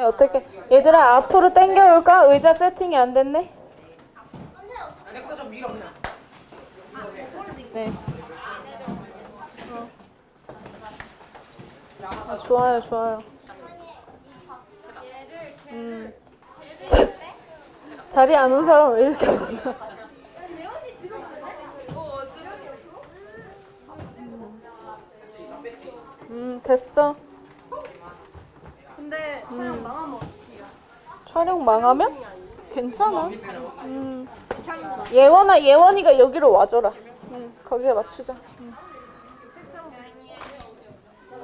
어떻게? 얘들아 앞으로 당겨올까? 의자 세팅이 안 됐네. 내 거 좀 밀어 그냥. 네. 좋아요, 좋아요. 자리 안 온 사람 왜 이렇게 많아? 됐어. 근데 촬영 망하면 어떡해요? 촬영 망하면? 괜찮아. 예원이가 여기로 와줘라. 거기에 맞추자.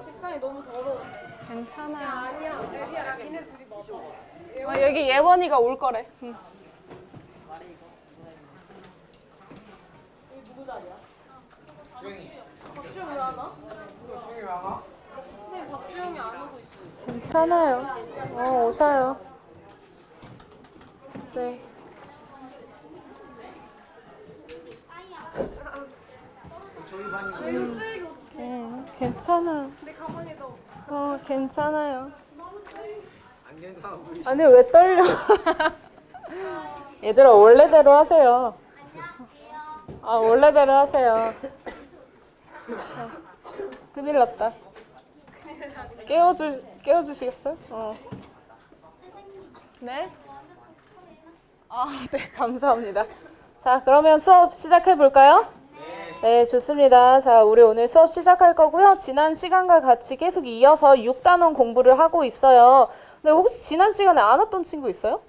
책상이 너무 더러운데. 괜찮아요. 아니야. 애기야, 니네 둘이 먹어. 여기 예원이가 올 거래. 여기 누구 자리야? 주영이. 박주영 왜 안 와? 주영이 왜 안 와? 근데 박주영이 안 오고 있어. 괜찮아요. 오셔요. 네. 저희 반이. 이거 쓰레기 어떡해. 괜찮아. 내 가방에도. 괜찮아요. 안경 사람 보이시. 아니 왜 떨려? 얘들아 원래대로 하세요. 원래대로 하세요. 자, 큰일 났다. 깨워주시겠어요? 네? 네, 감사합니다. 자, 그러면 수업 시작해 볼까요? 네, 좋습니다. 자, 우리 오늘 수업 시작할 거고요. 지난 시간과 같이 계속 이어서 6단원 공부를 하고 있어요. 근데 혹시 지난 시간에 안 왔던 친구 있어요?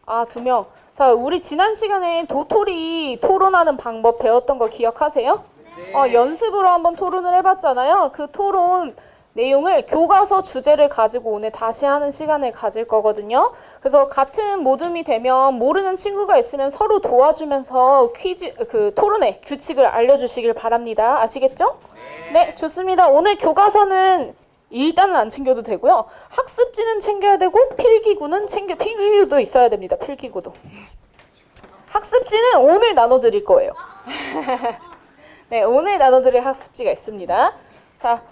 2명. 자, 우리 지난 시간에 도토리 토론하는 방법 배웠던 거 기억하세요? 네. 연습으로 한번 토론을 해봤잖아요. 그 토론 내용을 교과서 주제를 가지고 오늘 다시 하는 시간을 가질 거거든요. 그래서 같은 모둠이 되면 모르는 친구가 있으면 서로 도와주면서 토론의 규칙을 알려주시길 바랍니다. 아시겠죠? 네, 좋습니다. 오늘 교과서는 일단은 안 챙겨도 되고요. 학습지는 챙겨야 되고 필기구도 있어야 됩니다. 필기구도. 학습지는 오늘 나눠드릴 거예요. 네, 오늘 나눠드릴 학습지가 있습니다. 자,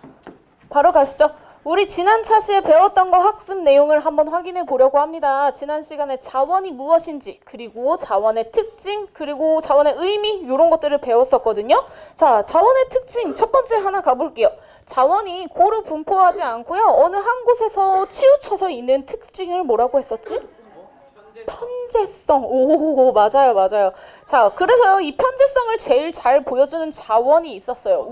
바로 가시죠. 우리 지난 차시에 배웠던 거 학습 내용을 한번 확인해 보려고 합니다. 지난 시간에 자원이 무엇인지, 그리고 자원의 특징, 그리고 자원의 의미 이런 것들을 배웠었거든요. 자, 자원의 특징 첫 번째 하나 가볼게요. 자원이 고루 분포하지 않고요. 어느 한 곳에서 치우쳐서 있는 특징을 뭐라고 했었지? 편재성. 오, 맞아요. 자, 그래서요, 이 편재성을 제일 잘 보여주는 자원이 있었어요.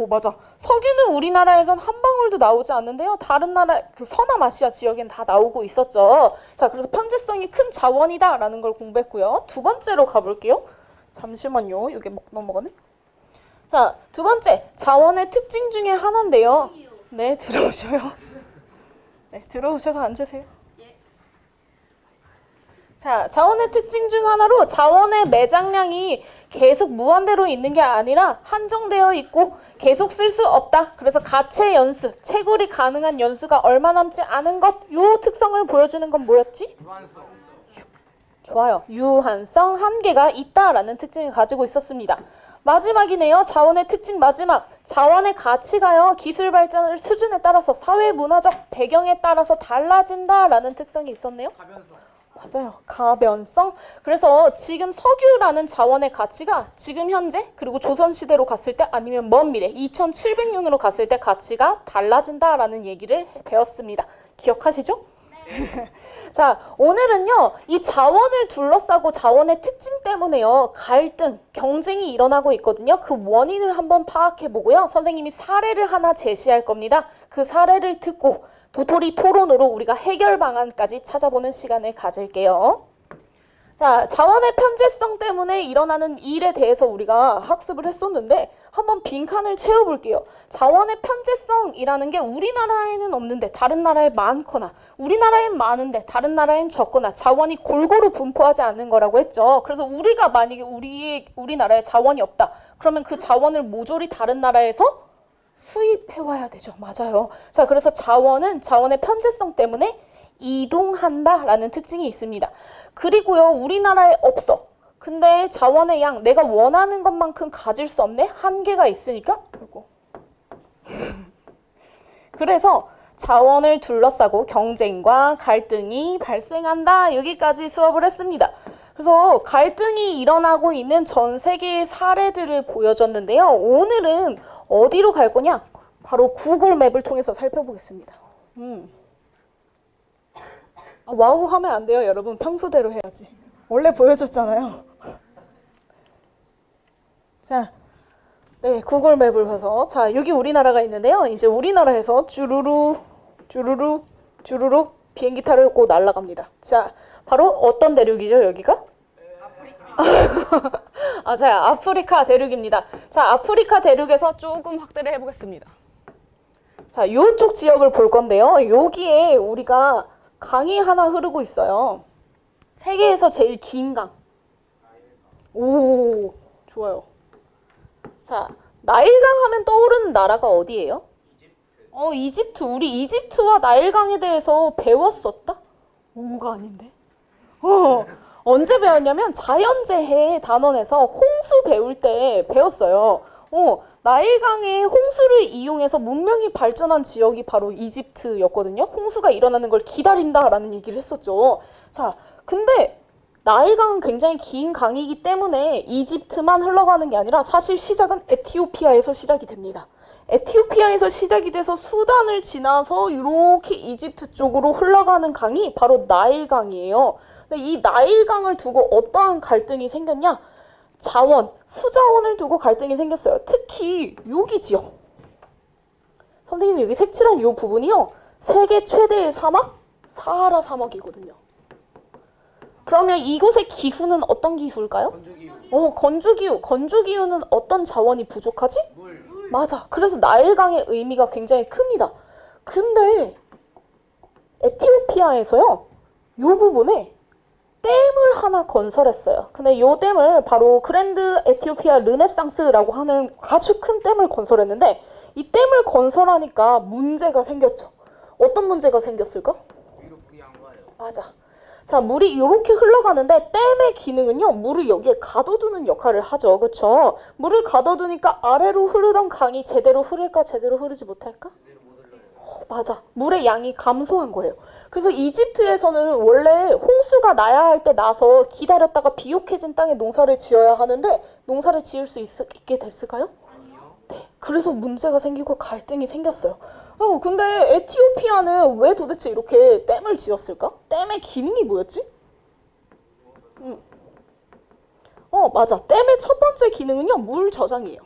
맞아. 석유는 우리나라에선 한 방울도 나오지 않는데요. 다른 나라, 서남아시아 지역엔 다 나오고 있었죠. 자, 그래서 편재성이 큰 자원이다라는 걸 공부했고요. 두 번째로 가볼게요. 잠시만요. 이게 넘어가네. 자, 두 번째, 자원의 특징 중에 하나인데요. 네, 들어오셔요. 네, 들어오셔서 앉으세요. 자, 자원의 특징 중 하나로 자원의 매장량이 계속 무한대로 있는 게 아니라 한정되어 있고 계속 쓸 수 없다. 그래서 가체 연수, 채굴이 가능한 연수가 얼마 남지 않은 것, 요 특성을 보여주는 건 뭐였지? 유한성. 좋아요. 유한성, 한계가 있다라는 특징을 가지고 있었습니다. 마지막이네요. 자원의 특징 마지막. 자원의 가치가요. 기술 발전을 수준에 따라서 사회 문화적 배경에 따라서 달라진다라는 특성이 있었네요. 가변성. 맞아요. 가변성. 그래서 지금 석유라는 자원의 가치가 지금 현재 그리고 조선시대로 갔을 때 아니면 먼 미래 2700년으로 갔을 때 가치가 달라진다라는 얘기를 배웠습니다. 기억하시죠? 네. 자, 오늘은요. 이 자원을 둘러싸고 자원의 특징 때문에요. 갈등, 경쟁이 일어나고 있거든요. 그 원인을 한번 파악해 보고요. 선생님이 사례를 하나 제시할 겁니다. 그 사례를 듣고 도토리 토론으로 우리가 해결 방안까지 찾아보는 시간을 가질게요. 자, 자원의 편재성 때문에 일어나는 일에 대해서 우리가 학습을 했었는데 한번 빈칸을 채워볼게요. 자원의 편재성이라는 게 우리나라에는 없는데 다른 나라에 많거나 우리나라엔 많은데 다른 나라엔 적거나 자원이 골고루 분포하지 않는 거라고 했죠. 그래서 우리가 만약에 우리나라에 자원이 없다. 그러면 그 자원을 모조리 다른 나라에서 수입해와야 되죠. 맞아요. 자, 그래서 자원의 편재성 때문에 이동한다라는 특징이 있습니다. 그리고요, 우리나라에 없어. 근데 자원의 양, 내가 원하는 것만큼 가질 수 없네? 한계가 있으니까. 그래서 자원을 둘러싸고 경쟁과 갈등이 발생한다. 여기까지 수업을 했습니다. 그래서 갈등이 일어나고 있는 전 세계의 사례들을 보여줬는데요. 오늘은 어디로 갈 거냐? 바로 구글 맵을 통해서 살펴보겠습니다. 와우 하면 안 돼요, 여러분. 평소대로 해야지. 원래 보여줬잖아요. 자, 네, 구글 맵을 봐서 자, 여기 우리나라가 있는데요. 이제 우리나라에서 쭈루루 쭈루루 쭈루루 비행기 타고 날아갑니다. 자, 바로 어떤 대륙이죠, 여기가? 아, 자, 아프리카 대륙입니다. 자, 아프리카 대륙에서 조금 확대를 해보겠습니다. 자, 이쪽 지역을 볼 건데요. 여기에 우리가 강이 하나 흐르고 있어요. 세계에서 제일 긴 강. 오, 좋아요. 자, 나일강 하면 떠오르는 나라가 어디예요? 이집트. 우리 이집트와 나일강에 대해서 배웠었다? 오가 아닌데. 언제 배웠냐면 자연재해 단원에서 홍수 배울 때 배웠어요. 나일강의 홍수를 이용해서 문명이 발전한 지역이 바로 이집트였거든요. 홍수가 일어나는 걸 기다린다라는 얘기를 했었죠. 자, 근데 나일강은 굉장히 긴 강이기 때문에 이집트만 흘러가는 게 아니라 사실 시작은 에티오피아에서 시작이 됩니다. 에티오피아에서 시작이 돼서 수단을 지나서 이렇게 이집트 쪽으로 흘러가는 강이 바로 나일강이에요. 근데 이 나일강을 두고 어떠한 갈등이 생겼냐? 자원, 수자원을 두고 갈등이 생겼어요. 특히 여기 지역. 선생님 여기 색칠한 이 부분이요. 세계 최대의 사막? 사하라 사막이거든요. 그러면 이곳의 기후는 어떤 기후일까요? 건조기후. 건조기후. 건조기후는 어떤 자원이 부족하지? 물. 맞아. 그래서 나일강의 의미가 굉장히 큽니다. 근데 에티오피아에서요. 이 부분에 댐을 하나 건설했어요. 근데 이 댐을 바로 그랜드 에티오피아 르네상스라고 하는 아주 큰 댐을 건설했는데 이 댐을 건설하니까 문제가 생겼죠. 어떤 문제가 생겼을까? 위로 그게 안 가요. 맞아. 자, 물이 이렇게 흘러가는데 댐의 기능은요. 물을 여기에 가둬두는 역할을 하죠. 그렇죠? 물을 가둬두니까 아래로 흐르던 강이 제대로 흐를까? 제대로 흐르지 못할까? 맞아. 물의 양이 감소한 거예요. 그래서 이집트에서는 원래 홍수가 나야 할 때 나서 기다렸다가 비옥해진 땅에 농사를 지어야 하는데 농사를 지을 수 있게 됐을까요? 아니요. 네. 그래서 문제가 생기고 갈등이 생겼어요. 근데 에티오피아는 왜 도대체 이렇게 댐을 지었을까? 댐의 기능이 뭐였지? 맞아. 댐의 첫 번째 기능은요, 물 저장이에요.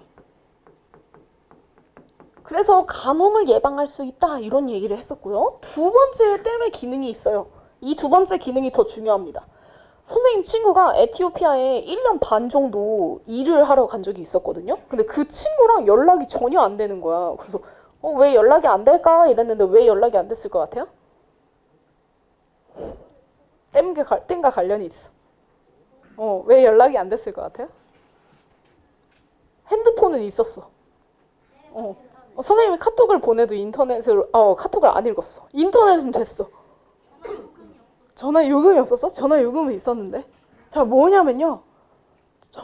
그래서 가뭄을 예방할 수 있다, 이런 얘기를 했었고요. 두 번째 댐의 기능이 있어요. 이 두 번째 기능이 더 중요합니다. 선생님 친구가 에티오피아에 1년 반 정도 일을 하러 간 적이 있었거든요. 근데 그 친구랑 연락이 전혀 안 되는 거야. 그래서 왜 연락이 안 될까? 이랬는데 왜 연락이 안 됐을 것 같아요? 댐과 관련이 있어. 왜 연락이 안 됐을 것 같아요? 핸드폰은 있었어. 선생님이 카톡을 보내도 인터넷으로 카톡을 안 읽었어. 인터넷은 됐어. 전화 요금이 없었어? 전화 요금은 있었는데. 자, 뭐냐면요.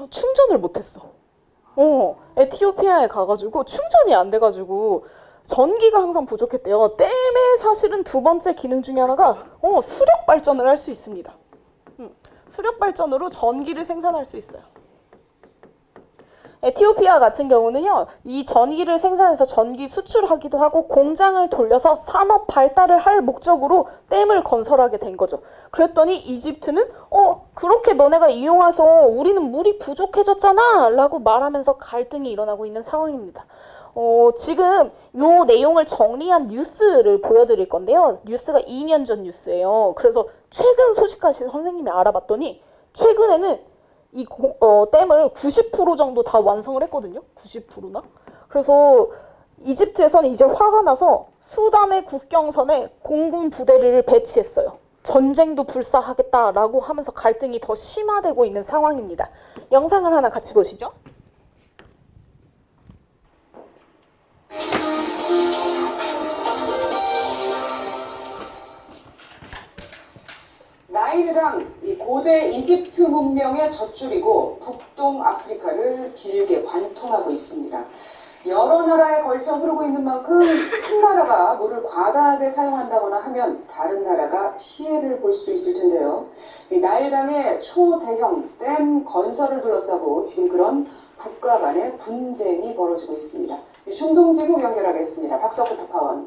충전을 못했어. 에티오피아에 가가지고 충전이 안 돼가지고 전기가 항상 부족했대요. 댐의 사실은 두 번째 기능 중에 하나가 수력 발전을 할 수 있습니다. 수력 발전으로 전기를 생산할 수 있어요. 에티오피아 같은 경우는요, 이 전기를 생산해서 전기 수출하기도 하고 공장을 돌려서 산업 발달을 할 목적으로 댐을 건설하게 된 거죠. 그랬더니 이집트는 그렇게 너네가 이용해서 우리는 물이 부족해졌잖아 라고 말하면서 갈등이 일어나고 있는 상황입니다. 지금 요 내용을 정리한 뉴스를 보여드릴 건데요. 뉴스가 2년 전 뉴스예요. 그래서 최근 소식까지 선생님이 알아봤더니 최근에는 이 댐을 90% 정도 다 완성을 했거든요. 90%나. 그래서 이집트에서는 이제 화가 나서 수단의 국경선에 공군 부대를 배치했어요. 전쟁도 불사하겠다라고 하면서 갈등이 더 심화되고 있는 상황입니다. 영상을 하나 같이 보시죠. 나일강, 이 고대 이집트 문명의 젖줄이고 북동 아프리카를 길게 관통하고 있습니다. 여러 나라에 걸쳐 흐르고 있는 만큼 한 나라가 물을 과다하게 사용한다거나 하면 다른 나라가 피해를 볼 수도 있을 텐데요. 이 나일강의 초대형 댐 건설을 둘러싸고 지금 그런 국가 간의 분쟁이 벌어지고 있습니다. 중동지국 연결하겠습니다. 박석훈 특파원.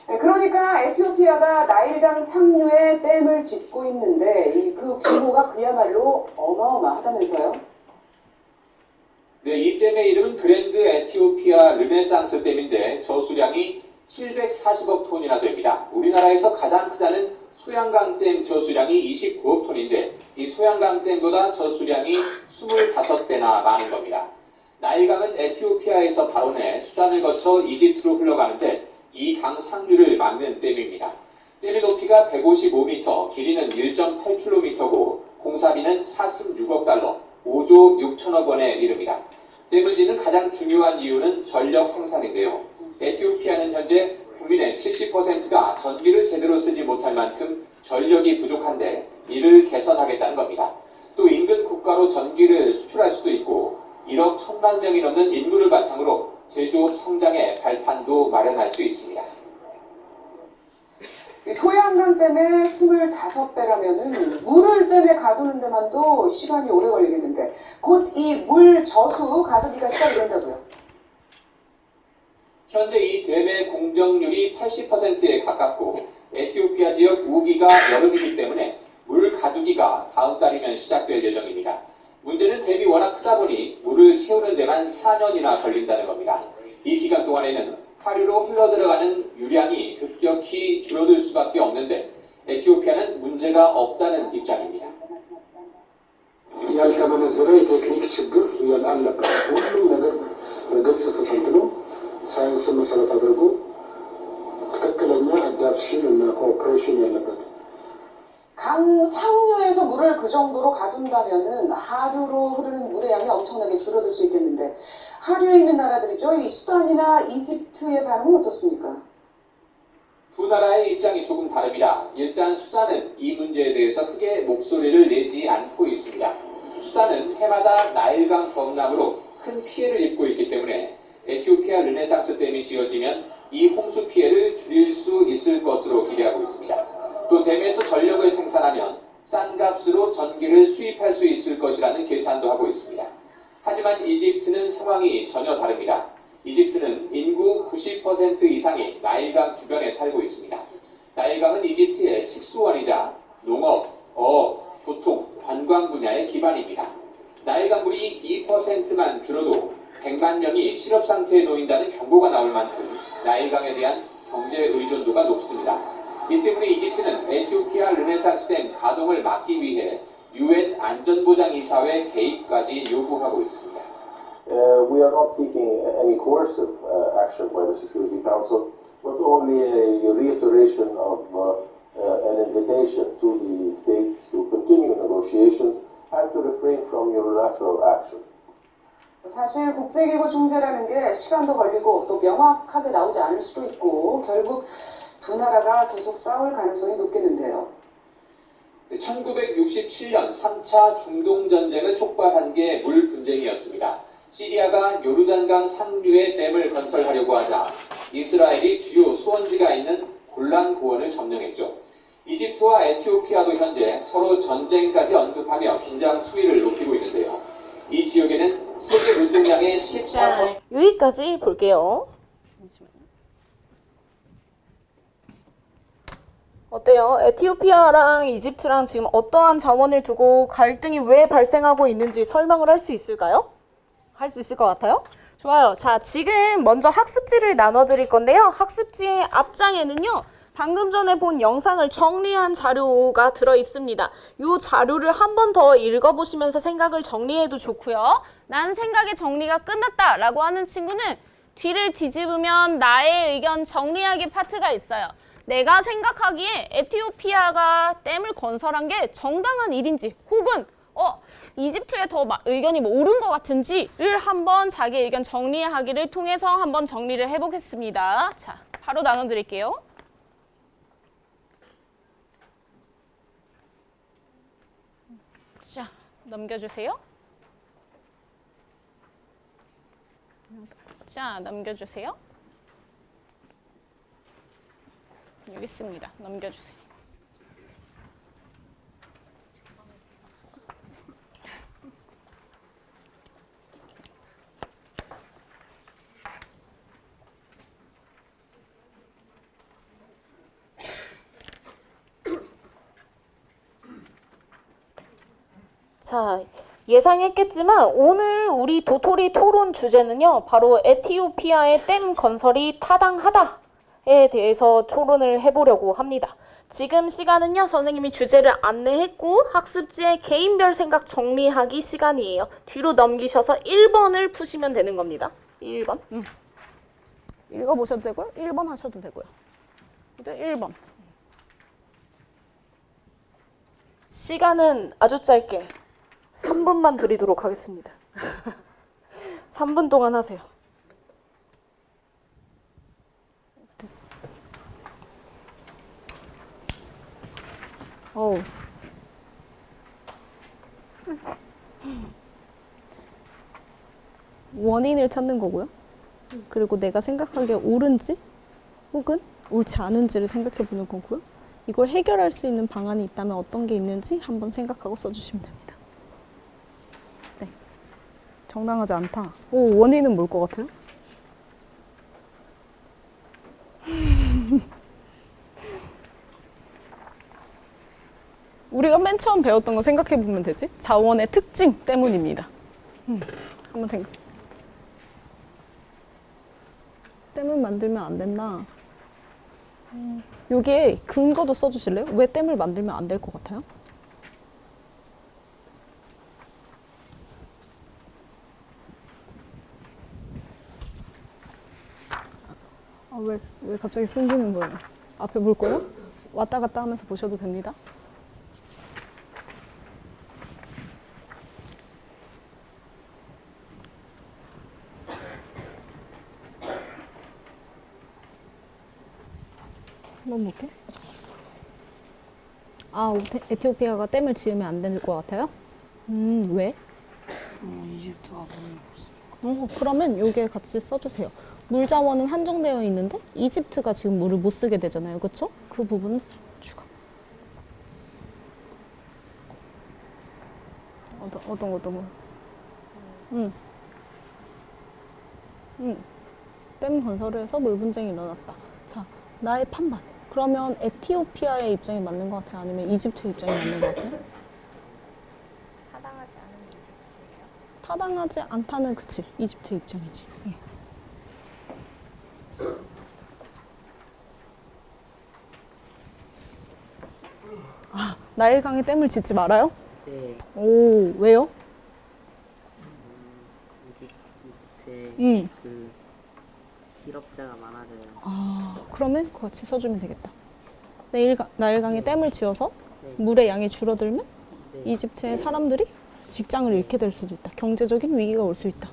그러니까 에티오피아가 나일강 상류에 댐을 짓고 있는데 그 규모가 그야말로 어마어마하다면서요? 네, 이 댐의 이름은 그랜드 에티오피아 르네상스 댐인데 저수량이 740억 톤이나 됩니다. 우리나라에서 가장 크다는 소양강 댐 저수량이 29억 톤인데 이 소양강 댐보다 저수량이 25배나 많은 겁니다. 나일강은 에티오피아에서 발원해 수단을 거쳐 이집트로 흘러가는데 이 강 상류를 막는 댐입니다. 댐의 높이가 155m, 길이는 1.8km고 공사비는 46억 달러, 5조 6천억 원에 이릅니다. 댐을 짓는 가장 중요한 이유는 전력 생산인데요. 에티오피아는 현재 국민의 70%가 전기를 제대로 쓰지 못할 만큼 전력이 부족한데 이를 개선하겠다는 겁니다. 또 인근 국가로 전기를 수출할 수도 있고 1억 1천만 명이 넘는 인구를 바탕으로 제조업 성장의 발판도 마련할 수 있습니다. 소양강 댐의 25배라면은 물을 댐에 가두는 데만도 시간이 오래 걸리겠는데 곧 이 물 저수 가두기가 시작이 된다고요? 현재 이 댐의 공정률이 80%에 가깝고 에티오피아 지역 우기가 여름이기 때문에 물 가두기가 다음 달이면 시작될 예정입니다. 문제는 댐이 워낙 크다 보니 물을 채우는 데만 4년이나 걸린다는 겁니다. 이 기간 동안에는 하류로 흘러들어가는 유량이 급격히 줄어들 수밖에 없는데 에티오피아는 문제가 없다는 입장입니다. ያልተመነዘረ የቴክኒክ ችግር አለበት። ሁሉም ነገር በግልጽ ተተንትኖ ሳይንስን መሰረት አድርጎ ትክክለኛ አዳፕሽን እና ኮኦፕሬሽን ያለበት 강 상류에서 물을 그 정도로 가둔다면은 하류로 흐르는 물의 양이 엄청나게 줄어들 수 있겠는데 하류에 있는 나라들이죠. 이 수단이나 이집트의 반응은 어떻습니까? 두 나라의 입장이 조금 다릅니다. 일단 수단은 이 문제에 대해서 크게 목소리를 내지 않고 있습니다. 수단은 해마다 나일강 범람으로 큰 피해를 입고 있기 때문에 에티오피아 르네상스 댐이 지어지면 이 홍수 피해를 줄일 수 있을 것으로 기대하고 있습니다. 또 댐에서 전력을 생산하면 싼 값으로 전기를 수입할 수 있을 것이라는 계산도 하고 있습니다. 하지만 이집트는 상황이 전혀 다릅니다. 이집트는 인구 90% 이상이 나일강 주변에 살고 있습니다. 나일강은 이집트의 식수원이자 농업, 어업, 교통, 관광 분야의 기반입니다. 나일강 물이 2%만 줄어도 100만 명이 실업 상태에 놓인다는 경고가 나올 만큼 나일강에 대한 경제 의존도가 높습니다. 이 때문에 이집트는 에티오피아 르네상스 댐 가동을 막기 위해 UN 안전보장이사회 개입까지 요구하고 있습니다. We are not seeking any coercive action by the Security Council, but only a reiteration of an invitation to the states to continue negotiations and to refrain from unilateral action. 사실 국제기구 중재라는 게 시간도 걸리고 또 명확하게 나오지 않을 수도 있고 결국 두 나라가 계속 싸울 가능성이 높겠는데요. 1967년 3차 중동전쟁을 촉발한 게 물 분쟁이었습니다. 시리아가 요르단강 상류에 댐을 건설하려고 하자 이스라엘이 주요 수원지가 있는 골란 고원을 점령했죠. 이집트와 에티오피아도 현재 서로 전쟁까지 언급하며 긴장 수위를 높이고 있는데요. 이 지역에는 세계 물동량의 14%. 여기까지 볼게요. 어때요? 에티오피아랑 이집트랑 지금 어떠한 자원을 두고 갈등이 왜 발생하고 있는지 설명을 할 수 있을까요? 할 수 있을 것 같아요? 좋아요. 자, 지금 먼저 학습지를 나눠드릴 건데요. 학습지의 앞장에는요. 방금 전에 본 영상을 정리한 자료가 들어있습니다. 이 자료를 한 번 더 읽어보시면서 생각을 정리해도 좋고요. 난 생각의 정리가 끝났다 라고 하는 친구는 뒤를 뒤집으면 나의 의견 정리하기 파트가 있어요. 내가 생각하기에 에티오피아가 댐을 건설한 게 정당한 일인지 혹은 이집트에 더 의견이 옳은 것 같은지를 한번 자기 의견 정리하기를 통해서 한번 정리를 해보겠습니다. 자, 바로 나눠드릴게요. 자, 넘겨주세요. 자, 넘겨주세요. 여기 있습니다. 넘겨주세요. 자, 예상했겠지만 오늘 우리 도토리 토론 주제는요. 바로 에티오피아의 댐 건설이 타당하다에 대해서 토론을 해보려고 합니다. 지금 시간은요. 선생님이 주제를 안내했고 학습지의 개인별 생각 정리하기 시간이에요. 뒤로 넘기셔서 1번을 푸시면 되는 겁니다. 1번. 읽어보셔도 되고요. 1번 하셔도 되고요. 이제 1번. 시간은 아주 짧게 3분만 드리도록 하겠습니다. 3분 동안 하세요. 어우. 원인을 찾는 거고요. 그리고 내가 생각하기에 옳은지 혹은 옳지 않은지를 생각해 보는 거고요. 이걸 해결할 수 있는 방안이 있다면 어떤 게 있는지 한번 생각하고 써주시면 됩니다. 네. 정당하지 않다. 오, 원인은 뭘 것 같아요? 우리가 맨 처음 배웠던 거 생각해 보면 되지. 자원의 특징 때문입니다. 한번 생각. 댐을 만들면 안 된다. 여기에 근거도 써주실래요? 왜 댐을 만들면 안 될 것 같아요? 왜 갑자기 숨기는 거예요? 앞에 볼 거예요? 왔다 갔다 하면서 보셔도 됩니다. 한번 볼게. 아, 에티오피아가 댐을 지으면 안 될 것 같아요? 왜? 이집트가 물을 못 씁니다. 그러면 요게 같이 써주세요. 물 자원은 한정되어 있는데 이집트가 지금 물을 못 쓰게 되잖아요. 그쵸? 그 부분은 추가. 어떤 거? 댐 건설을 해서 물 분쟁이 일어났다. 자, 나의 판단. 그러면 에티오피아의 입장이 맞는 것 같아요? 아니면 이집트의 입장이 맞는 것 같아요? 타당하지 않은 이집트예요. 타당하지 않다는 그치. 이집트의 입장이지. 예. 아, 나일강에 댐을 짓지 말아요? 네, 오, 왜요? 이집트에 그 실업자가 많아져요. 아, 그러면 같이 써주면 되겠다. 나일강에 댐을 지어서 네. 물의 양이 줄어들면 네. 이집트의 사람들이 직장을 잃게 될 수도 있다. 경제적인 위기가 올 수 있다.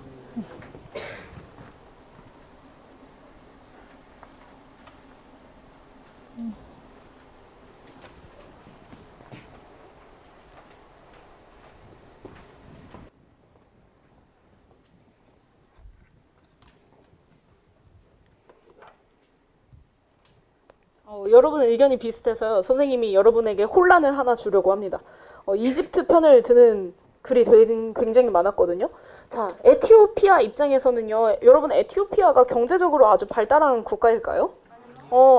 여러분 의견이 비슷해서요. 선생님이 여러분에게 혼란을 하나 주려고 합니다. 이집트 편을 드는 글이 굉장히 많았거든요. 자, 에티오피아 입장에서는요. 여러분 에티오피아가 경제적으로 아주 발달한 국가일까요?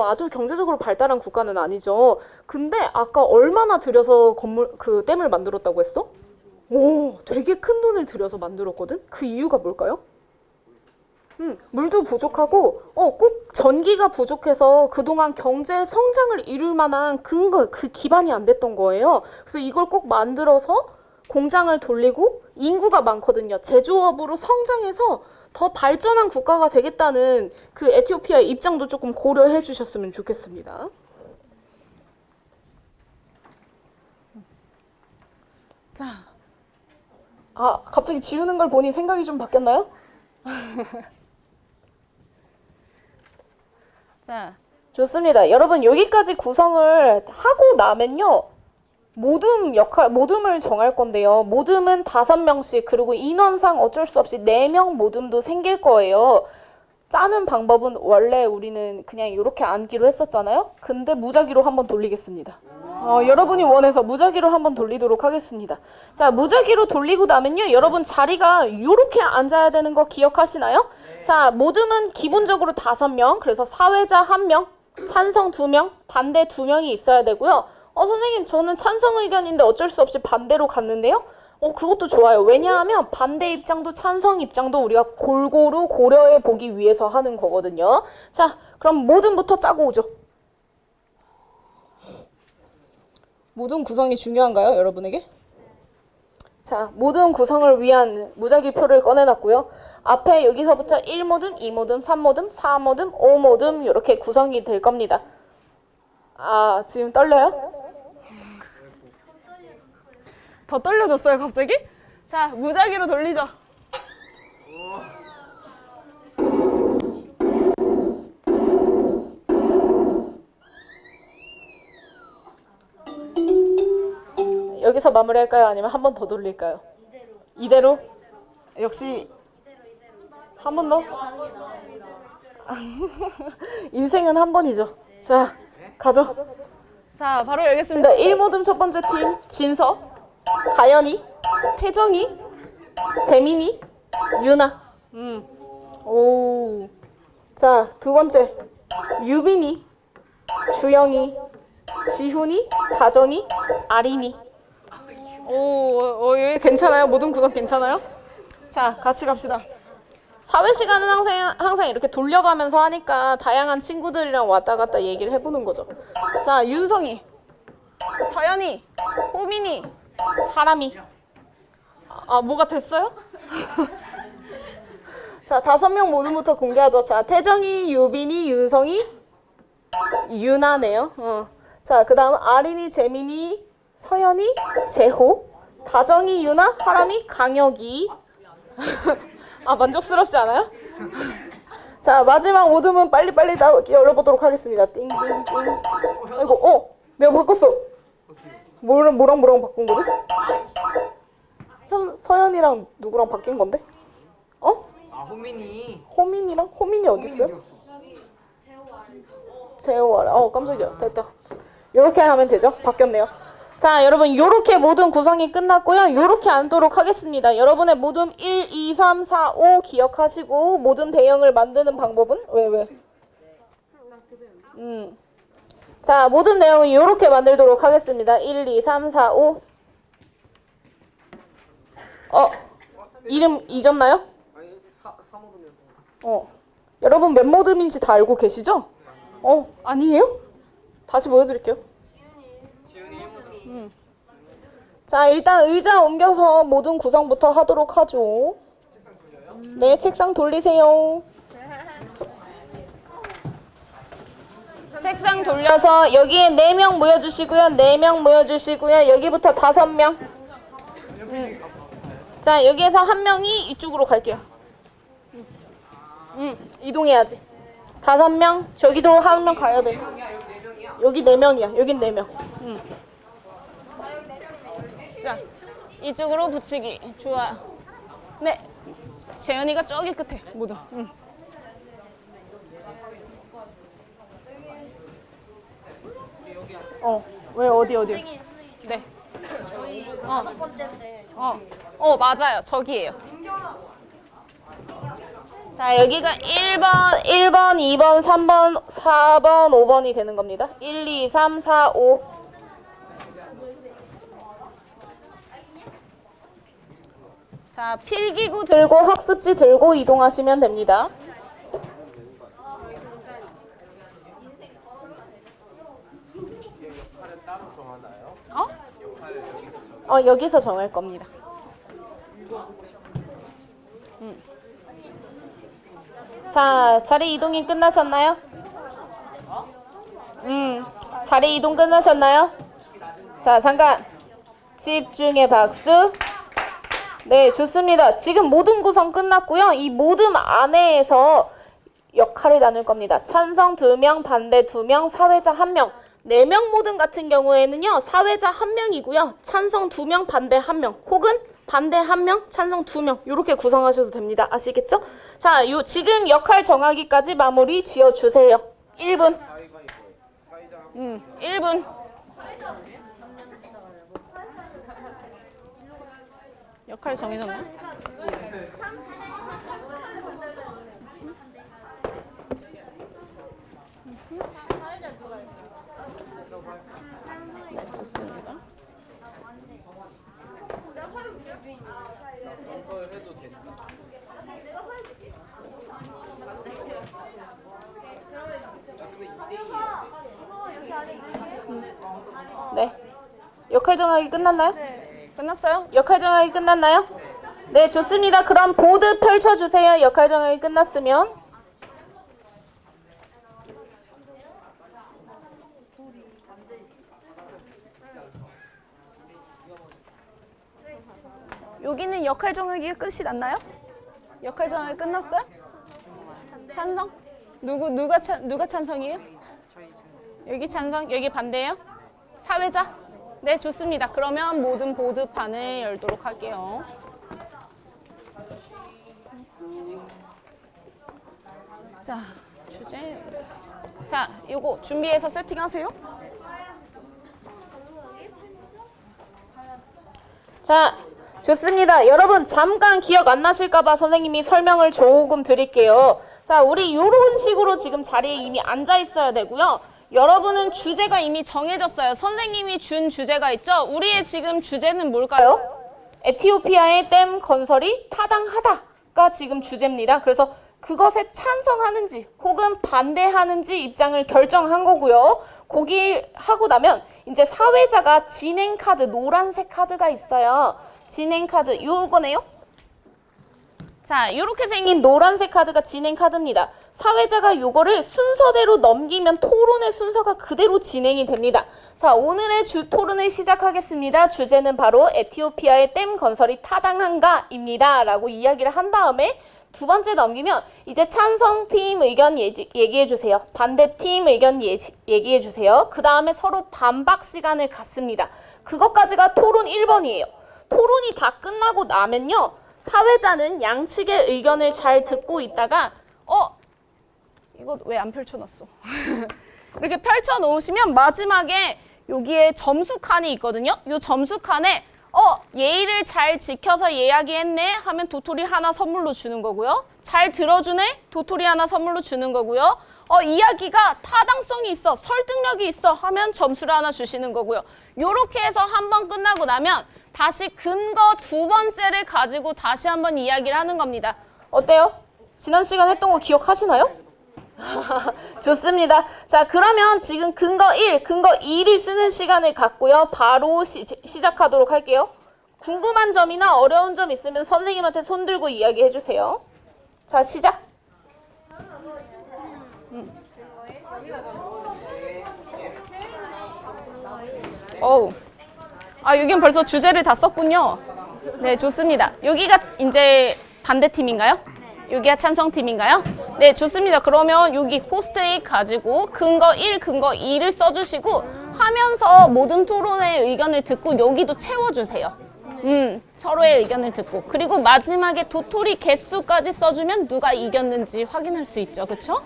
아주 경제적으로 발달한 국가는 아니죠. 근데 아까 얼마나 들여서 그 댐을 만들었다고 했어? 오, 되게 큰 돈을 들여서 만들었거든? 그 이유가 뭘까요? 물도 부족하고 꼭 전기가 부족해서 그동안 경제 성장을 이룰 만한 그 기반이 안 됐던 거예요. 그래서 이걸 꼭 만들어서 공장을 돌리고 인구가 많거든요. 제조업으로 성장해서 더 발전한 국가가 되겠다는 그 에티오피아의 입장도 조금 고려해 주셨으면 좋겠습니다. 자, 갑자기 지우는 걸 보니 생각이 좀 바뀌었나요? 자, 좋습니다. 여러분 여기까지 구성을 하고 나면요. 모듬을 정할 건데요. 모듬은 5명씩, 그리고 인원상 어쩔 수 없이 4명 모듬도 생길 거예요. 짜는 방법은 원래 우리는 그냥 이렇게 앉기로 했었잖아요. 근데 무작위로 한번 돌리겠습니다. 여러분이 원해서 무작위로 한번 돌리도록 하겠습니다. 자, 무작위로 돌리고 나면요, 여러분 자리가 이렇게 앉아야 되는 거 기억하시나요? 자, 모듬은 기본적으로 5명, 그래서 사회자 1명, 찬성 2명, 반대 2명이 있어야 되고요. 선생님, 저는 찬성 의견인데 어쩔 수 없이 반대로 갔는데요. 그것도 좋아요. 왜냐하면 반대 입장도 찬성 입장도 우리가 골고루 고려해 보기 위해서 하는 거거든요. 자, 그럼 모듬부터 짜고 오죠. 모듬 구성이 중요한가요, 여러분에게? 자, 모듬 구성을 위한 무작위표를 꺼내놨고요. 앞에 여기서부터 1모듬, 2모듬, 3모듬, 4모듬, 5모듬 이렇게 구성이 될 겁니다. 아, 지금 떨려요? 더 떨려졌어요, 갑자기? 자, 무작위로 돌리죠. 여기서 마무리할까요? 아니면 한 번 더 돌릴까요? 이대로. 역시 한 번 더? 인생은 한 번이죠. 자, 가죠. 자, 바로 열겠습니다. 1모듬 첫 번째 팀 진서, 가연이, 태정이, 재민이, 유나. 오. 자, 두 번째 유빈이, 주영이, 지훈이, 다정이, 아린이. 오, 여기 괜찮아요? 모든 구성 괜찮아요? 자, 같이 갑시다. 사회 시간은 항상 이렇게 돌려가면서 하니까 다양한 친구들이랑 왔다 갔다 얘기를 해보는 거죠. 자, 윤성이, 서연이, 호민이, 하람이. 뭐가 됐어요? 자, 5명 모두부터 공개하죠. 자, 태정이, 유빈이, 윤성이, 유나네요. 자, 그 다음 아린이, 재민이, 서연이, 재호, 다정이, 유나, 하람이, 강혁이. 만족스럽지 않아요? 자, 마지막 모듬은 빨리빨리 열어보도록 하겠습니다. 띵띵띵. 아이고, 내가 바꿨어. 뭐랑 바꾼 거지? 서연이랑 누구랑 바뀐 건데? 호민이 어디 있어요? 재호 아래. 깜짝이야. 됐다. 이렇게 하면 되죠? 바뀌었네요. 자, 여러분 이렇게 모든 구성이 끝났고요. 이렇게 앉도록 하겠습니다. 여러분의 모듬 1, 2, 3, 4, 5 기억하시고 모듬 대형을 만드는 방법은? 왜? 자, 모듬 내용은 이렇게 만들도록 하겠습니다. 1, 2, 3, 4, 5. 이름 잊었나요? 여러분 몇 모듬인지 다 알고 계시죠? 아니에요? 다시 보여드릴게요. 자, 일단 의자 옮겨서 모든 구성부터 하도록 하죠. 네, 책상 돌리세요. 책상 돌려서 여기에 4명 모여주시고요. 4명 모여주시고요. 여기부터 5명. 자, 여기에서 한 명이 이쪽으로 갈게요. 이동해야지. 5명. 저기도 한 명 가야 돼. 여기 4명이야. 여긴 4명. 자, 이쪽으로 붙이기. 좋아요. 네. 재현이가 저기 끝에. 모두. 왜 어디요? 네. 저희 5번째인데 맞아요. 저기예요. 자, 여기가 1번, 2번, 3번, 4번, 5번이 되는 겁니다. 1, 2, 3, 4, 5. 자, 필기구 들고 학습지 들고 이동하시면 됩니다. 여기서 정할 겁니다. 자, 자리 이동이 끝나셨나요? 자리 이동 끝나셨나요? 자, 잠깐 집중의 박수. 네, 좋습니다. 지금 모든 구성 끝났고요. 이 모든 안에서 역할을 나눌 겁니다. 찬성 2명, 반대 2명, 사회자 1명. 4명 모든 같은 경우에는요. 사회자 1명이고요. 찬성 2명, 반대 1명. 혹은 반대 1명, 찬성 2명. 이렇게 구성하셔도 됩니다. 아시겠죠? 자, 지금 역할 정하기까지 마무리 지어주세요. 1분. 1분. 역할 정해졌나요? 네, 좋습니다. 네. 역할 정하기 끝났나요? 끝났어요? 역할 정하기 끝났나요? 네, 좋습니다. 그럼 보드 펼쳐주세요. 역할 정하기 끝났으면. 여기는 역할 정하기가 끝이 났나요? 역할 정하기 끝났어요? 찬성? 누가 찬성이에요? 여기 찬성, 여기 반대예요? 사회자? 네, 좋습니다. 그러면 모든 보드판을 열도록 할게요. 자, 주제. 자, 요거 준비해서 세팅하세요. 자, 좋습니다. 여러분 잠깐 기억 안 나실까봐 선생님이 설명을 조금 드릴게요. 자, 우리 요런 식으로 지금 자리에 이미 앉아 있어야 되고요. 여러분은 주제가 이미 정해졌어요. 선생님이 준 주제가 있죠? 우리의 지금 주제는 뭘까요? 에티오피아의 댐 건설이 타당하다가 지금 주제입니다. 그래서 그것에 찬성하는지 혹은 반대하는지 입장을 결정한 거고요. 거기 하고 나면 이제 사회자가 진행 카드, 노란색 카드가 있어요. 진행 카드, 요거네요. 자, 요렇게 생긴 노란색 카드가 진행 카드입니다. 사회자가 요거를 순서대로 넘기면 토론의 순서가 그대로 진행이 됩니다. 자, 오늘의 토론을 시작하겠습니다. 주제는 바로 에티오피아의 댐 건설이 타당한가입니다. 라고 이야기를 한 다음에 두 번째 넘기면 이제 찬성팀 의견 얘기해 주세요. 반대팀 의견 얘기해 주세요. 그 다음에 서로 반박 시간을 갖습니다. 그것까지가 토론 1번이에요. 토론이 다 끝나고 나면요. 사회자는 양측의 의견을 잘 듣고 있다가 이거 왜 안 펼쳐놨어? 이렇게 펼쳐놓으시면 마지막에 여기에 점수 칸이 있거든요. 이 점수 칸에 예의를 잘 지켜서 이야기했네 하면 도토리 하나 선물로 주는 거고요. 잘 들어주네? 도토리 하나 선물로 주는 거고요. 이야기가 타당성이 있어, 설득력이 있어 하면 점수를 하나 주시는 거고요. 요렇게 해서 한 번 끝나고 나면 다시 근거 두 번째를 가지고 다시 한번 이야기를 하는 겁니다. 어때요? 지난 시간 했던 거 기억하시나요? 좋습니다. 자, 그러면 지금 근거 1, 근거 2를 쓰는 시간을 갖고요. 바로 시작하도록 할게요. 궁금한 점이나 어려운 점 있으면 선생님한테 손 들고 이야기해 주세요. 자, 시작. 여긴 벌써 주제를 다 썼군요. 네, 좋습니다. 여기가 이제 반대팀인가요? 여기가 찬성팀인가요? 네, 좋습니다. 그러면 여기 포스트잇 가지고 근거 1, 근거 2를 써주시고 하면서 모든 토론의 의견을 듣고 여기도 채워주세요. 서로의 의견을 듣고. 그리고 마지막에 도토리 개수까지 써주면 누가 이겼는지 확인할 수 있죠. 그쵸?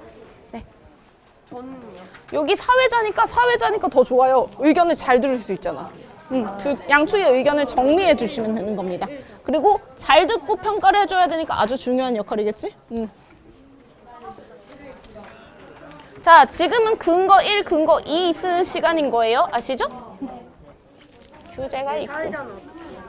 네. 여기 사회자니까 더 좋아요. 의견을 잘 들을 수 있잖아. 양측의 의견을 정리해 주시면 되는 겁니다. 그리고 잘 듣고 평가를 해줘야 되니까 아주 중요한 역할이겠지? 자, 지금은 근거 1, 근거 2 쓰는 시간인 거예요. 아시죠? 주제가 있고.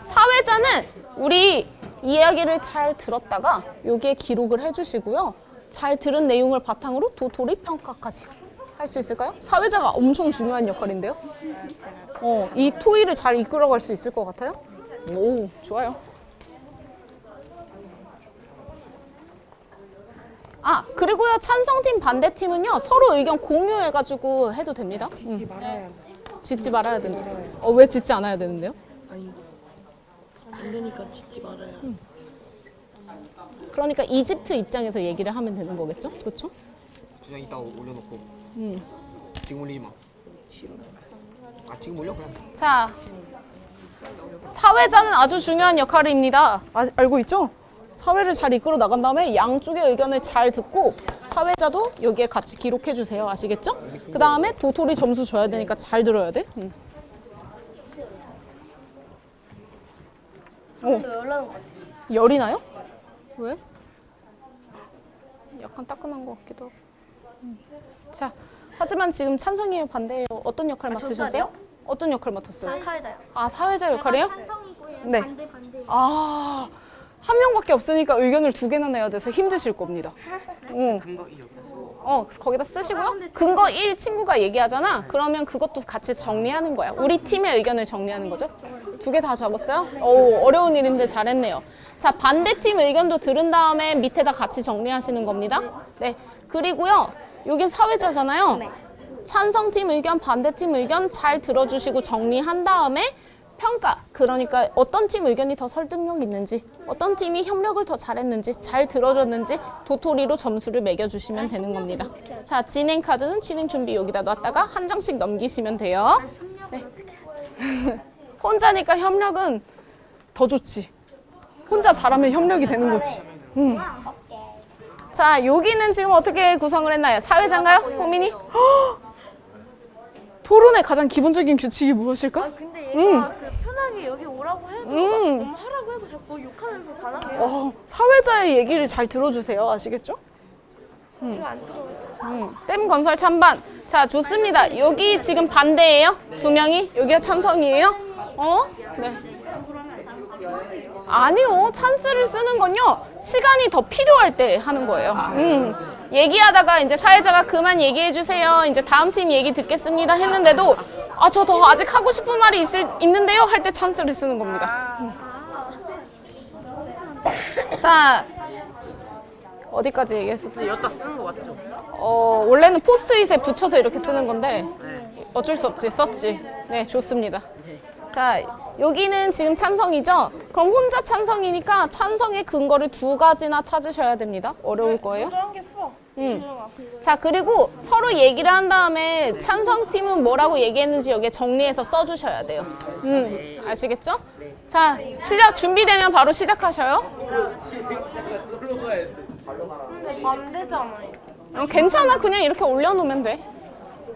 사회자는 우리 이야기를 잘 들었다가 여기에 기록을 해주시고요. 잘 들은 내용을 바탕으로 도토리 평가까지 할 수 있을까요? 사회자가 엄청 중요한 역할인데요. 이 토의를 잘 이끌어갈 수 있을 것 같아요. 오, 좋아요. 그리고요, 찬성팀 반대팀은요 서로 의견 공유해가지고 해도 됩니다. 짓지 말아야 한다. 짓지 말아야 된다. 왜 짓지 않아야 되는데요? 아니, 안 되니까 짓지 말아야. 그러니까 이집트 입장에서 얘기를 하면 되는 거겠죠? 그렇죠? 주장 이따가 올려놓고 지금 올리지 마. 지금 올려 그냥. 자, 사회자는 아주 중요한 역할입니다. 알고 있죠? 사회를 잘 이끌어 나간 다음에 양쪽의 의견을 잘 듣고 사회자도 여기에 같이 기록해 주세요. 아시겠죠? 그 다음에 도토리 점수 줘야 되니까 잘 들어야 돼. 저 연락은 것 같아요. 열이 나요? 왜? 약간 따끈한 것 같기도 하고. 자, 하지만 지금 찬성이에요, 반대예요? 어떤 역할 맡으셨어요? 저도요? 어떤 역할 맡았어요? 저는 사회자요. 아, 사회자 역할이에요? 찬성이고요. 네. 반대. 아, 한 명밖에 없으니까 의견을 2개나 내야 돼서 힘드실 겁니다. 거기다 쓰시고요. 근거 1 친구가 얘기하잖아. 그러면 그것도 같이 정리하는 거야. 우리 팀의 의견을 정리하는 거죠. 2개 다 적었어요? 오, 어려운 일인데 잘했네요. 자, 반대팀 의견도 들은 다음에 밑에다 같이 정리하시는 겁니다. 네. 그리고요, 여긴 사회자잖아요. 네. 찬성팀 의견, 반대팀 의견 잘 들어주시고 정리한 다음에 평가, 그러니까 어떤 팀 의견이 더 설득력 있는지, 어떤 팀이 협력을 더 잘했는지, 잘 들어줬는지 도토리로 점수를 매겨주시면 되는 겁니다. 자, 진행 카드는 진행 준비 여기다 놨다가 한 장씩 넘기시면 돼요. 네. 혼자니까 협력은 더 좋지. 혼자 잘하면 협력이 되는 거지. 자, 여기는 지금 어떻게 구성을 했나요? 사회자인가요? 호민이? 토론의 가장 기본적인 규칙이 무엇일까? 근데 얘가 편하게 여기 오라고 해도 너무 하라고 해도 자꾸 욕하면서 반항해요. 사회자의 얘기를 잘 들어주세요. 아시겠죠? 이거 안 들어요. 댐 건설 찬반. 자, 좋습니다. 여기 지금 반대예요? 2명이? 여기가 찬성이에요? 네. 아니요. 찬스를 쓰는 건요, 시간이 더 필요할 때 하는 거예요. 얘기하다가 이제 사회자가 그만 얘기해 주세요. 이제 다음 팀 얘기 듣겠습니다 했는데도 저 더 아직 하고 싶은 말이 있는데요 할 때 찬스를 쓰는 겁니다. 자, 어디까지 얘기했었지? 여기다 쓰는 거 맞죠? 원래는 포스트잇에 붙여서 이렇게 쓰는 건데 어쩔 수 없지, 썼지. 네, 좋습니다. 자, 여기는 지금 찬성이죠? 그럼 혼자 찬성이니까 찬성의 근거를 2가지나 찾으셔야 됩니다. 어려울 거예요. 그런 게 풀어. 자, 그리고 서로 얘기를 한 다음에 찬성팀은 뭐라고 얘기했는지 여기에 정리해서 써주셔야 돼요. 아시겠죠? 자, 시작 준비되면 바로 시작하셔요. 반대잖아요. 괜찮아. 그냥 이렇게 올려놓으면 돼.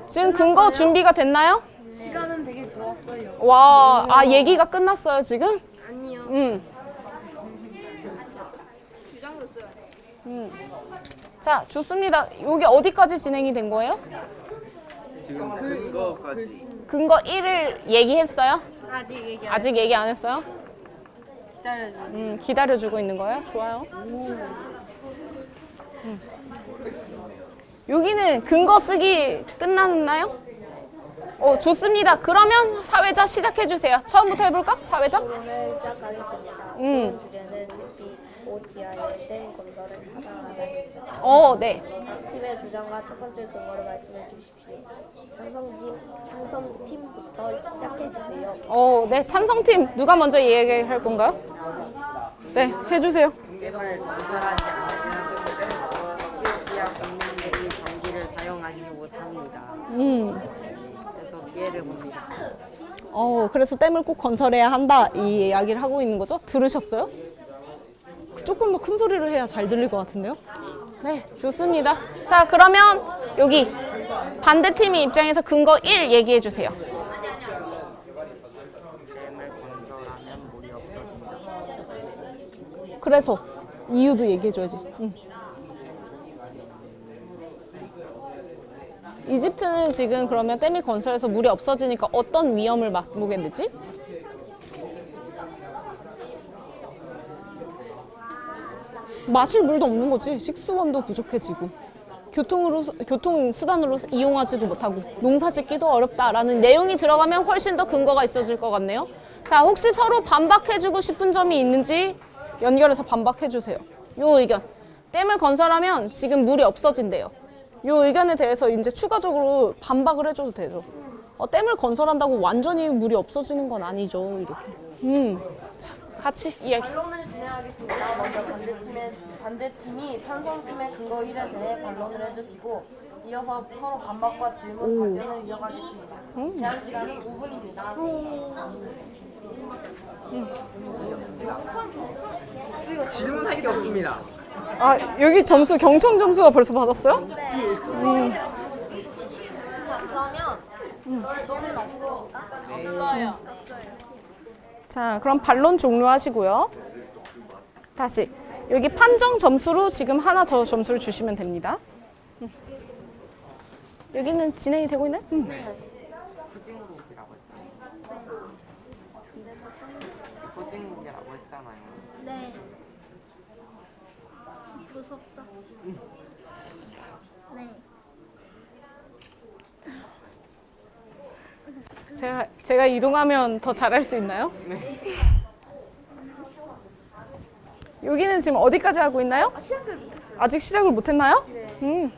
지금 근거 준비가 됐나요? 시간은 되게 좋았어요. 와, 얘기가 끝났어요, 지금? 아니요. 주장도 써야 돼. 자, 좋습니다. 여기 어디까지 진행이 된 거예요? 지금 근거까지. 근거 1을 얘기했어요? 아직 얘기 안 했어요? 기다려주고 있는 거예요? 좋아요. 여기는 근거 쓰기 끝났나요? 좋습니다. 그러면 사회자 시작해주세요. 처음부터 해볼까? 사회자? 토론을 시작하겠습니다. 토론 주제는 OTI의 댐 건설을 하다하다입니다. 네. 팀의 주장과 첫 번째 근거를 말씀해 주십시오. 찬성팀부터 시작해 주세요. 네. 찬성팀 누가 먼저 얘기할 건가요? 네, 해주세요. 댐을 건설하지 않으면 지역지역 국민들이 전기를 사용하지 못합니다. 그래서 피해를 봅니다. 그래서 댐을 꼭 건설해야 한다 이 이야기를 하고 있는 거죠? 들으셨어요? 조금 더 큰 소리로 해야 잘 들릴 것 같은데요? 네, 좋습니다. 자, 그러면 여기 반대팀의 입장에서 근거 1 얘기해 주세요. 댐을 건설하면 물이 없어진다. 그래서 이유도 얘기해 줘야지. 이집트는 지금 그러면 댐이 건설해서 물이 없어지니까 어떤 위험을 맞보게 되지? 마실 물도 없는 거지. 식수원도 부족해지고 교통수단으로 이용하지도 못하고 농사짓기도 어렵다라는 내용이 들어가면 훨씬 더 근거가 있어질 것 같네요. 자, 혹시 서로 반박해주고 싶은 점이 있는지 연결해서 반박해주세요. 요 의견. 댐을 건설하면 지금 물이 없어진대요. 요 의견에 대해서 이제 추가적으로 반박을 해줘도 되죠. 댐을 건설한다고 완전히 물이 없어지는 건 아니죠. 이렇게. 자, 같이 이야기. 반론을 진행하겠습니다. 먼저 반대팀이 찬성팀의 근거 1에 대해 반론을 해주시고 이어서 서로 반박과 질문, 답변을 이어가겠습니다. 제한 시간은 5분입니다. 질문할 게 없습니다. 아, 여기 점수 경청 점수가 벌써 받았어요? 그러면 너는 없어. 없어요. 자, 그럼 반론 종료하시고요. 다시 여기 판정 점수로 지금 하나 더 점수를 주시면 됩니다. 여기는 진행이 되고 있나요? 후진국이라고 했잖아요. 후진국이라고 했잖아요. 네. 무섭다. 네. 제가 이동하면 더 잘할 수 있나요? 네. 여기는 지금 어디까지 하고 있나요? 아직 시작을 못했나요? 네.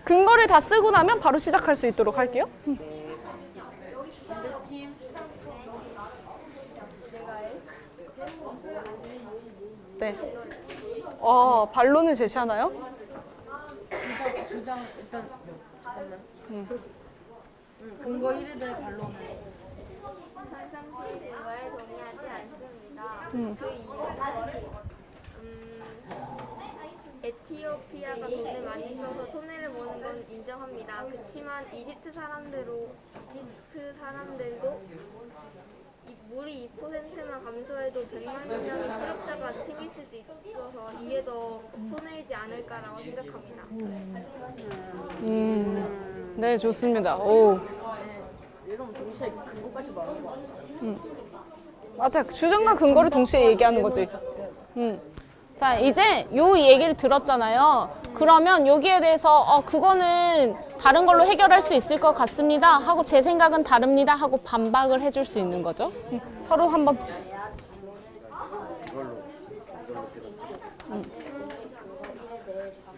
근거를 다 쓰고 나면 바로 시작할 수 있도록 할게요. 네. 반론을 제시하나요? 주장 일단 잠깐만. 근거 1에 대해 반론을. 상상팀 증거에 동의하지 않습니다. 그 이유는 에티오피아가 돈을 많이 써서 손해를 보는 건 인정합니다. 그렇지만 이집트 사람들도 물이 2%만 감소해도 100만 명이 실업자가 생길 수도 있어서 이게 더 손해이지 않을까라고 생각합니다. 네, 좋습니다. 오. 이러면 동시에 근거까지 말하는 거 아니야? 맞아. 주장과 근거를 동시에 얘기하는 거지. 자, 이제 요 얘기를 들었잖아요. 그러면 여기에 대해서 그거는 다른 걸로 해결할 수 있을 것 같습니다 하고 제 생각은 다릅니다 하고 반박을 해줄 수 있는 거죠. 서로 한번.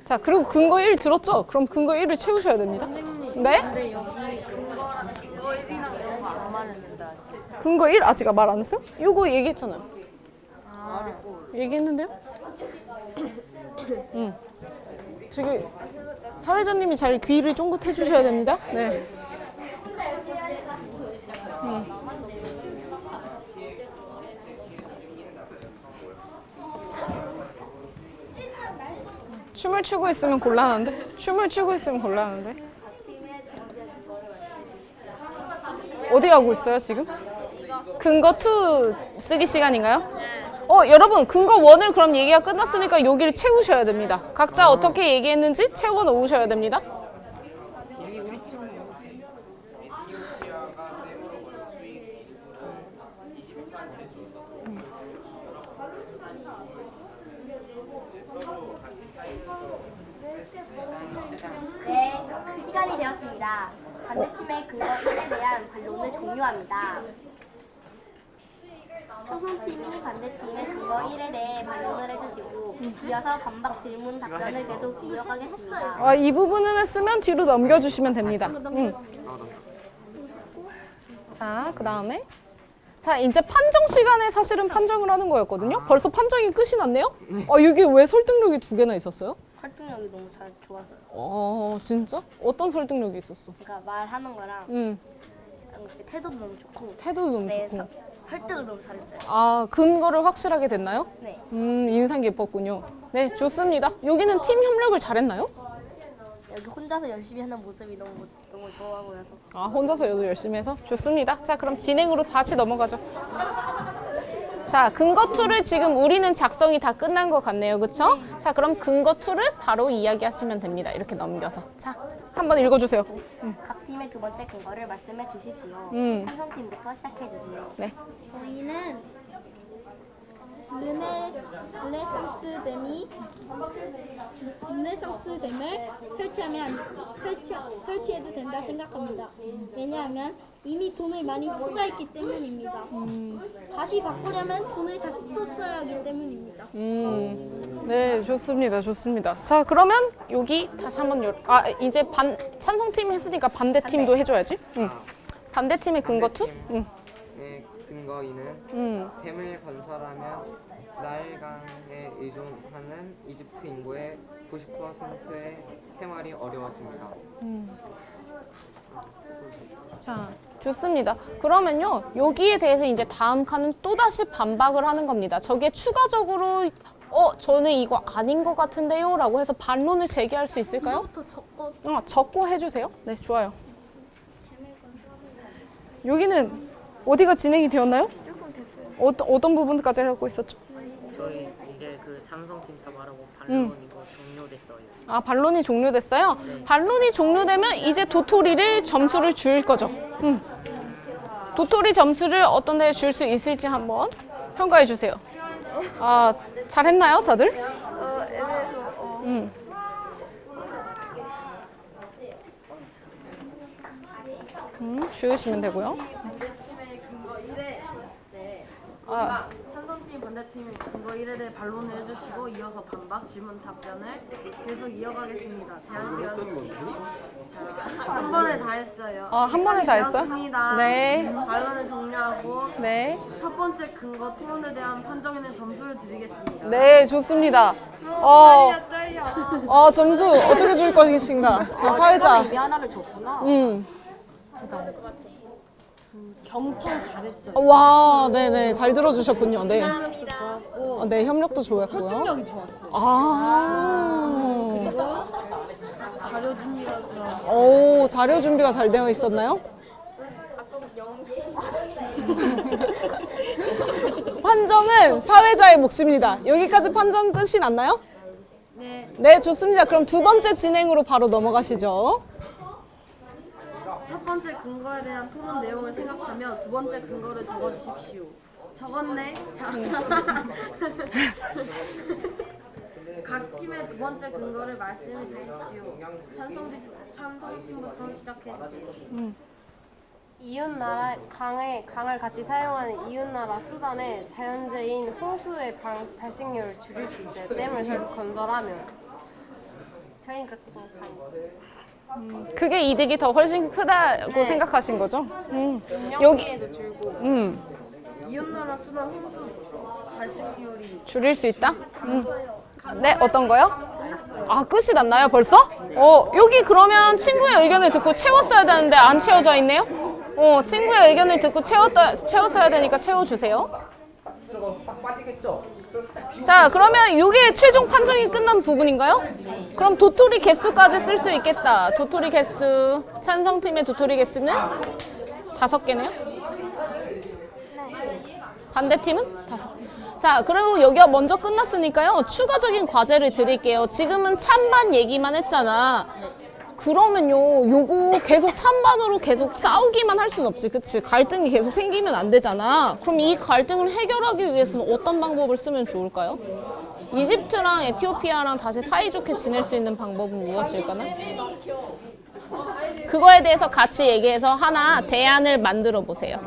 자, 그리고 근거 1 들었죠? 그럼 근거 1을 채우셔야 됩니다. 네? 근데 여기 근거 1이랑 이런 거 안 말했는데 아직. 근거 1 아직 말 안 했어요? 요거 얘기했잖아요. 얘기했는데요? 저기 사회자님이 잘 귀를 쫑긋 해주셔야 됩니다. 네. 춤을 추고 있으면 곤란한데? 춤을 추고 있으면 곤란한데? 어디 하고 있어요 지금? 근거 2 쓰기 시간인가요? 여러분 근거 1을 그럼 얘기가 끝났으니까 여기를 채우셔야 됩니다. 각자 어떻게 얘기했는지 채워 놓으셔야 됩니다. 네, 시간이 되었습니다. 반대팀의 근거 1에 대한 반론을 종료합니다. 청송팀이 반대팀의 근거 1에 대해 반론을 해주시고 이어서 반박 질문 답변을 계속 이어가겠습니다. 이 부분은 했으면 뒤로 넘겨주시면 됩니다. 자, 그 다음에 자 이제 판정 시간에 사실은 판정을 하는 거였거든요. 벌써 판정이 끝이 났네요. 여기 왜 설득력이 2개나 있었어요? 설득력이 너무 잘 좋아서요. 진짜? 어떤 설득력이 있었어? 그러니까 말하는 거랑 태도도 너무 좋고 태도도 너무 네, 좋고. 설득을 너무 잘했어요. 근거를 확실하게 됐나요? 네. 인상 깊었군요. 네, 좋습니다. 여기는 팀 협력을 잘했나요? 여기 혼자서 열심히 하는 모습이 너무 좋아 보여서. 혼자서 여도 열심히 해서? 좋습니다. 자, 그럼 진행으로 다시 넘어가죠. 자, 근거 2를 지금 우리는 작성이 다 끝난 것 같네요. 그쵸? 자, 그럼 근거 2를 바로 이야기하시면 됩니다. 이렇게 넘겨서. 자, 한번 읽어주세요. 각 팀의 두 번째 근거를 말씀해 주십시오. 찬성팀부터 시작해 주세요. 네. 저희는 르네상스 댐을 설치해도 된다 생각합니다. 왜냐하면 이미 돈을 많이 투자했기 때문입니다. 다시 바꾸려면 돈을 다시 또 써야 하기 때문입니다. 네, 좋습니다. 좋습니다. 자, 그러면 여기 다시 한번 이제 찬성팀이 했으니까 반대팀도 해줘야지. 반대팀의 근거 2? 네, 근거 2는 댐을 건설하면 나일강에 의존하는 이집트 인구의 90%의 생활이 어려웠습니다. 자, 좋습니다. 그러면요, 여기에 대해서 이제 다음 칸은 또다시 반박을 하는 겁니다. 저게 추가적으로 저는 이거 아닌 것 같은데요 라고 해서 반론을 제기할 수 있을까요? 적고 해주세요. 네, 좋아요. 여기는 어디가 진행이 되었나요? 어떤 부분까지 하고 있었죠? 저희 이제 그 찬성팀 다 말하고 반론 이거 종료됐어요. 아, 반론이 종료됐어요? 반론이 종료되면 이제 도토리를 점수를 줄 거죠. 도토리 점수를 어떤 데에 줄 수 있을지 한번 평가해 주세요. 아, 잘했나요, 다들? 주시면 되고요. 반대팀의 근거 1에 아, 찬성팀 반대팀의 근거 1에 대해 반론을 해주시고 이어서 반박, 질문, 답변을 계속 이어가겠습니다. 제한 시간은 한 번에 다 했어요. 아, 한 번에 다 했어요? 되었습니다. 네. 반론을 종료하고 네. 첫 번째 근거 토론에 대한 판정에는 점수를 드리겠습니다. 네, 좋습니다. 점수 어떻게 줄 것인가? 자, 사회자. 입이 하나를 줬구나. 경청 잘했어요. 와, 네네. 잘 들어주셨군요. 네. 감사합니다. 네, 협력도 좋았고요. 설득력이 좋았어요. 아. 자료 준비가 좋았어요. 오, 자료 준비가 잘 되어 있었나요? 아까 영 판정은 사회자의 몫입니다. 여기까지 판정 끝이 났나요? 네. 네, 좋습니다. 그럼 두 번째 진행으로 바로 넘어가시죠. 첫 번째 근거에 대한 토론 내용을 생각하며 두 번째 근거를 적어주십시오. 적었네. 자. 각 팀의 두 번째 근거를 말씀해 주십시오. 찬성팀부터 시작해 주세요. 이웃나라 강을 같이 사용하는 이웃나라 수단의 자연재해인 홍수의 발생률을 줄일 수 있어요. 댐을 건설하면. 저희는 그렇게 생각합니다. 그게 이득이 더 훨씬 크다고 네. 생각하신 거죠? 여기에도 줄고. 이웃나라 수단 홍수 발생률이 줄일 수 있다? 네, 어떤 거요? 아, 끝이 났나요, 벌써? 여기 그러면 친구의 의견을 듣고 채웠어야 되는데 안 채워져 있네요? 친구의 의견을 듣고 채웠어야 되니까 채워주세요. 딱 빠지겠죠? 자, 그러면 이게 최종 판정이 끝난 부분인가요? 그럼 도토리 개수까지 쓸 수 있겠다. 도토리 개수, 찬성팀의 도토리 개수는 5개네요? 반대팀은 5개. 자, 그리고 여기가 먼저 끝났으니까요. 추가적인 과제를 드릴게요. 지금은 찬반 얘기만 했잖아. 그러면요, 요거 계속 찬반으로 계속 싸우기만 할 순 없지, 그치? 갈등이 계속 생기면 안 되잖아. 그럼 이 갈등을 해결하기 위해서는 어떤 방법을 쓰면 좋을까요? 이집트랑 에티오피아랑 다시 사이좋게 지낼 수 있는 방법은 무엇일까나? 그거에 대해서 같이 얘기해서 하나 대안을 만들어 보세요.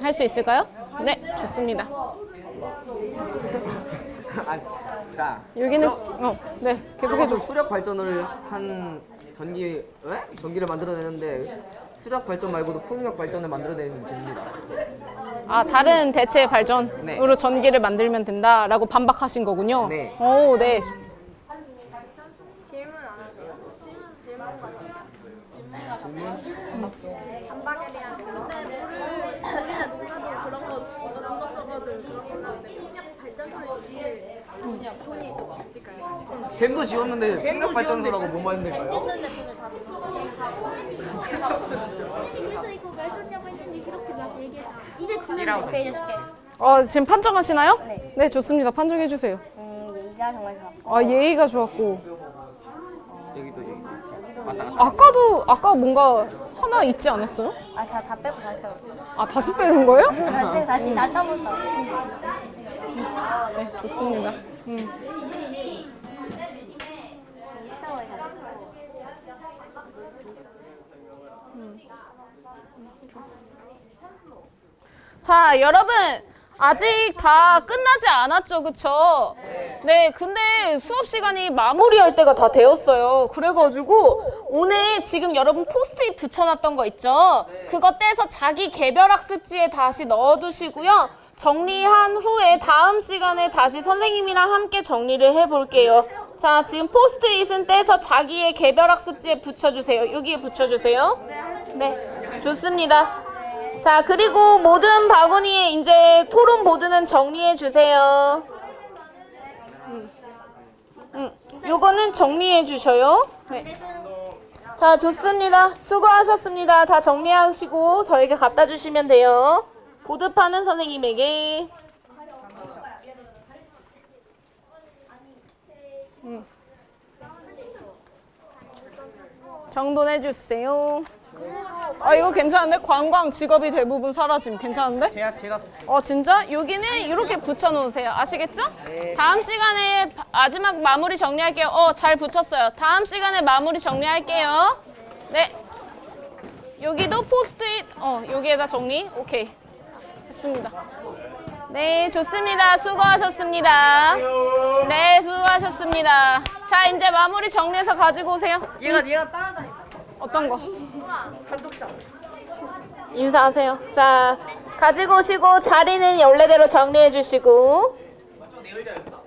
할 수 있을까요? 네, 좋습니다. 자, 여기는 네, 계속해줘. 수력 발전을 한 전기를 만들어내는데 수력 발전 말고도 풍력 발전을 만들어내면 됩니다. 아, 다른 대체 발전으로 네. 전기를 만들면 된다라고 반박하신 거군요. 네. 오, 네. 질문 안 하세요? 질문 같은데요? 반박에 대한 질문. 우리는 농사도 그런 거 돈 없어가지고 그런 거 하는데 풍력 발전소를 지을 돈이 있을까요? 댐도 지었는데 풍력 발전소라고 뭐 말하는 될까요? 그래서 이거 말줬냐고 했는데 그렇게 막 얘기하자. 이제 주면 돼. 이제 줄게. 지금 판정하시나요? 네, 좋습니다. 판정해 주세요. 얘가 정말 좋아. 아, 예의가 좋았고. 여기도 아까 뭔가 하나 있지 않았어요? 아, 자, 다 빼고 다시 하고. 아, 다시 빼는 거예요? 다시 다 처음부터. 네, 좋습니다. 자, 여러분 아직 다 끝나지 않았죠, 그쵸? 네, 근데 수업 시간이 마무리할 때가 다 되었어요. 그래가지고 오늘 지금 여러분 포스트잇 붙여놨던 거 있죠? 그거 떼서 자기 개별 학습지에 다시 넣어두시고요. 정리한 후에 다음 시간에 다시 선생님이랑 함께 정리를 해볼게요. 자, 지금 포스트잇은 떼서 자기의 개별 학습지에 붙여주세요. 여기에 붙여주세요. 네, 좋습니다. 자, 그리고 모든 바구니에 이제 토론 보드는 정리해주세요. 요거는 정리해주셔요. 네. 자, 좋습니다. 수고하셨습니다. 다 정리하시고 저에게 갖다 주시면 돼요. 보드파는 선생님에게. 정돈해주세요. 아, 이거 괜찮은데? 관광 직업이 대부분 사라짐. 괜찮은데? 제가 진짜? 여기는 이렇게 붙여놓으세요. 아시겠죠? 다음 시간에 마지막 마무리 정리할게요. 잘 붙였어요. 다음 시간에 마무리 정리할게요. 네. 여기도 포스트잇. 여기에다 정리. 오케이. 했습니다. 네, 좋습니다. 수고하셨습니다. 네, 수고하셨습니다. 자, 이제 마무리 정리해서 가지고 오세요. 얘가 따라다니. 어떤 거? 감독상. 인사하세요. 자, 가지고 오시고 자리는 원래대로 정리해 주시고. 내 의자였어.